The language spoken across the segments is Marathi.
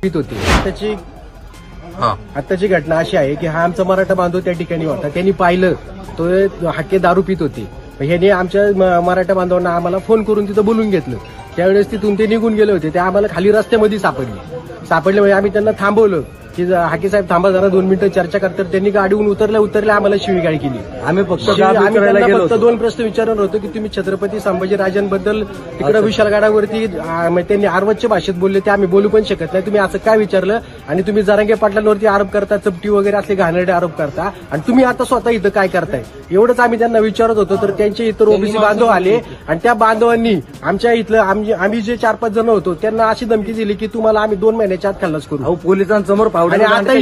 होती आताची घटना अशी आहे की हा आमचा मराठा बांधव त्या ठिकाणी होता. त्यांनी पाहिलं तो हाके दारू पित होते. ह्याने आमच्या मराठा बांधवांना आम्हाला फोन करून तिथं बोलून घेतलं. त्यावेळेस तिथून ते निघून गेले होते. ते आम्हाला खाली रस्त्यामध्ये सापडले म्हणजे आम्ही त्यांना थांबवलं की हाके साहेब थांबा जरा 2 मिनिटं चर्चा करतात. त्यांनी गाडीहून उतरल्या आम्हाला शिवीगाळ केली. आम्ही फक्त 2 प्रश्न विचारणार होतो की तुम्ही छत्रपती संभाजीराजांबद्दल तिकडे विशाल गडावरती त्यांनी आर्वच्य भाषेत बोलले, ते आम्ही बोलू पण शकत नाही. तुम्ही असं काय विचारलं आणि तुम्ही जरांगे पाटलांवरती आरोप करता, चपटी वगैरे असले घाणेरडे आरोप करता आणि तुम्ही आता स्वतः इथं काय करताय, एवढंच आम्ही त्यांना विचारत होतो. तर त्यांचे इतर ओबीसी बांधव आले आणि त्या बांधवांनी आमच्या इथलं आम्ही जे 4-5 जण होतो त्यांना अशी धमकी दिली की तुम्हाला आम्ही 2 महिन्याच्या आत खल्लास करू. पोलिसांसमोर आणि आता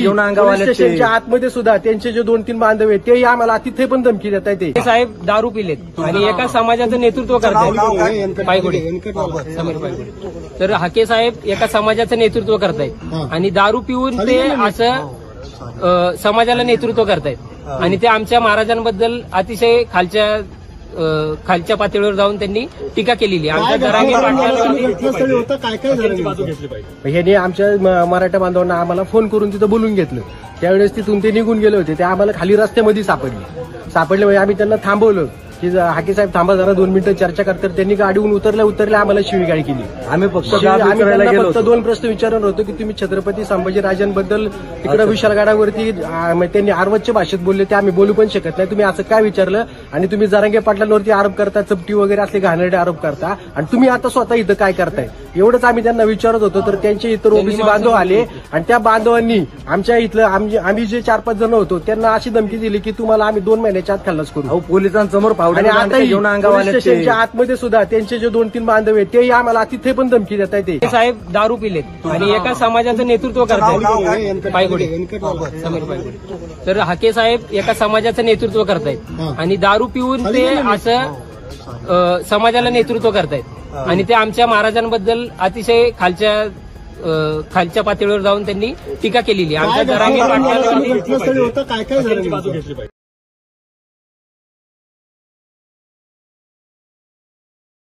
स्टेशनच्या आतमध्ये सुद्धा त्यांचे जे 2-3 बांधव आहेत तेही आम्हाला तिथे पण धमकी देत आहेत. ते साहेब दारू पिलेत आणि एका समाजाचं नेतृत्व करतायत. पायगुडे समीर पायगुडे. तर हाके साहेब एका समाजाचं नेतृत्व करतायत आणि दारू पिऊन ते असं समाजाला नेतृत्व करतायत आणि ते आमच्या महाराजांबद्दल अतिशय खालच्या पातळीवर जाऊन त्यांनी टीका केलेली. आमच्या जरांगे ह्याने आमच्या मराठा बांधवांना आम्हाला फोन करून तिथं बोलून घेतलं. त्यावेळेस तिथून ते निघून गेले होते. ते आम्हाला खाली रस्त्यामध्ये सापडले म्हणजे आम्ही त्यांना थांबवलं की हाके साहेब थांबा जरा 2 मिनिटं चर्चा करतात. त्यांनी गाडीहून उतरल्या आम्हाला शिवीगाळ केली. आम्ही फक्त 2 प्रश्न विचारणार होतो की तुम्ही छत्रपती संभाजीराजांबद्दल तिकडे विशाल गडावरती त्यांनी आर्वच्य भाषेत बोलले, ते आम्ही बोलू पण शकत नाही. तुम्ही असं काय विचारलं आणि तुम्ही जरांगे पाटलांवरती आरोप करता, चपटी वगैरे असले घाणेरडे आरोप करता आणि तुम्ही आता स्वतः इथं काय करताय, एवढंच आम्ही त्यांना विचारत होतो. तर त्यांचे इतर ओबीसी बांधव आले आणि त्या बांधवांनी आमच्या इथलं आम्ही जे 4-5 जण होतो त्यांना अशी धमकी दिली की तुम्हाला आम्ही 2 महिन्याच्या आत खल्लास करू. पोलिसांसमोर आणि आता स्टेशनच्या आतमध्ये सुद्धा त्यांचे जे 2-3 बांधव आहेत तेही आम्हाला तिथे पण धमकी देत आहेत. ते साहेब दारू पिलेत आणि एका समाजाचं नेतृत्व करतायत. पायगुडे समीर पायगुडे. तर हाके साहेब एका समाजाचं नेतृत्व करतायत आणि दारू पिऊन ते असं समाजाला नेतृत्व करतायत आणि ते आमच्या महाराजांबद्दल अतिशय खालच्या पातळीवर जाऊन त्यांनी टीका केलेली. आमच्या जरांगे पाटलांवरती